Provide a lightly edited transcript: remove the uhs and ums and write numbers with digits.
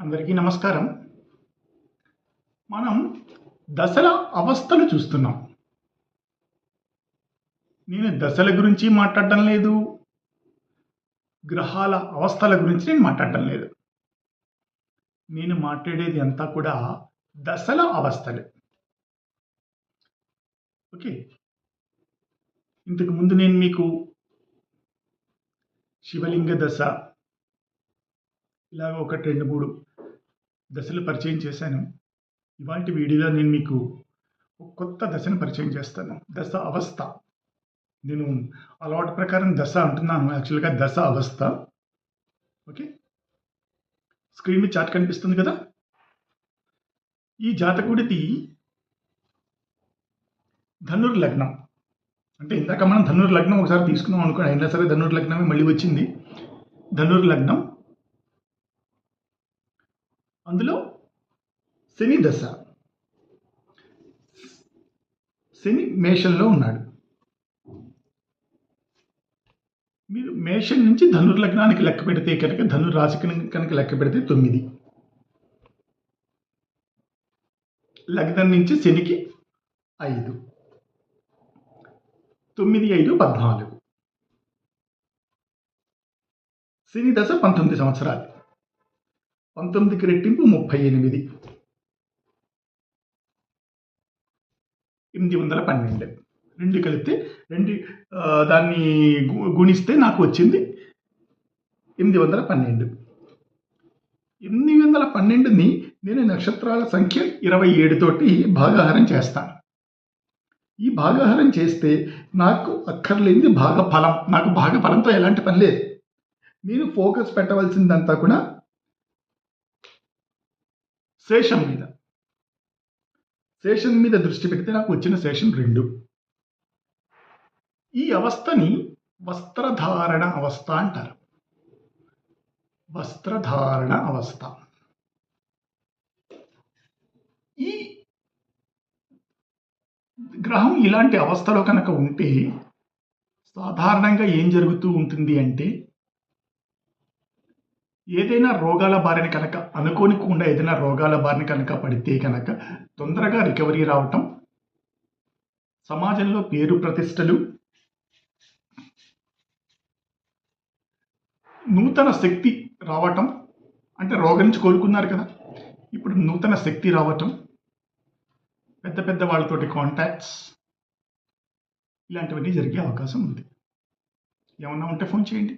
అందరికీ నమస్కారం. మనం దశల అవస్థలు చూస్తున్నాం. నేను దశల గురించి మాట్లాడటం లేదు. గ్రహాల అవస్థల గురించి నేను మాట్లాడటం లేదు. నేను మాట్లాడేది అంతా కూడా దశల అవస్థలు. ఓకే. ఇంతకు ముందు నేను మీకు శివలింగ దశ ఇలాగ 1, 2, 3 దశలు పరిచయం చేశాను. ఇవాల్టి వీడియోలో నేను మీకు ఒక కొత్త దశను పరిచయం చేస్తాను. దశ అవస్థ. నేను అలవాటు ప్రకారం దశ అంటున్నాను, యాక్చువల్గా దశ అవస్థ. ఓకే. స్క్రీన్ మీద చార్ట్ కనిపిస్తుంది కదా. ఈ జాతకుడిది ధనుర్లగ్నం. అంటే ఇందాక మనం ధనుర్లగ్నం ఒకసారి తీసుకున్నాం అనుకోండి, అయినా సరే ధనుర్లగ్నమే మళ్ళీ వచ్చింది. ధనుర్లగ్నం, అందులో శని దశ. శని మేషంలో ఉన్నాడు. మీరు మేషం నుంచి ధనుర్లగ్నానికి లెక్క పెడితే కనుక, ధనుర్రాశికి కనుక లెక్క పెడితే 9. లగ్నం నుంచి శనికి 5. 9, 5, 14. శని దశ 19 సంవత్సరాలు. 19కి రెట్టింపు 38. 812. 2 కలిపితే దాన్ని గుణిస్తే నాకు వచ్చింది 812. 812ని నేను నక్షత్రాల సంఖ్య 27 తోటి భాగాహారం చేస్తాను. ఈ భాగాహారం చేస్తే నాకు అక్కర్లేనిది భాగఫలం. నాకు భాగఫలంతో ఎలాంటి పని లేదు. నేను ఫోకస్ పెట్టవలసిందంతా కూడా శేషం మీద. శేషం మీద దృష్టి పెడితే నాకు వచ్చిన శేషం 2. ఈ అవస్థని వస్త్రధారణ అవస్థ అంటారు. వస్త్రధారణ అవస్థ. ఈ గ్రహం ఇలాంటి అవస్థలో కనుక ఉంటే సాధారణంగా ఏం జరుగుతూ ఉంటుంది అంటే, ఏదైనా రోగాల బారిన కనుక అనుకోనికుండా ఏదైనా రోగాల బారిన కనుక పడితే కనుక తొందరగా రికవరీ రావటం, సమాజంలో పేరు ప్రతిష్టలు, నూతన శక్తి రావటం, అంటే రోగం నుంచి కోలుకున్నారు కదా, ఇప్పుడు నూతన శక్తి రావటం, పెద్ద పెద్ద వాళ్ళతోటి కాంటాక్ట్స్, ఇలాంటివన్నీ జరిగే అవకాశం ఉంది. ఏమన్నా ఉంటే ఫోన్ చేయండి.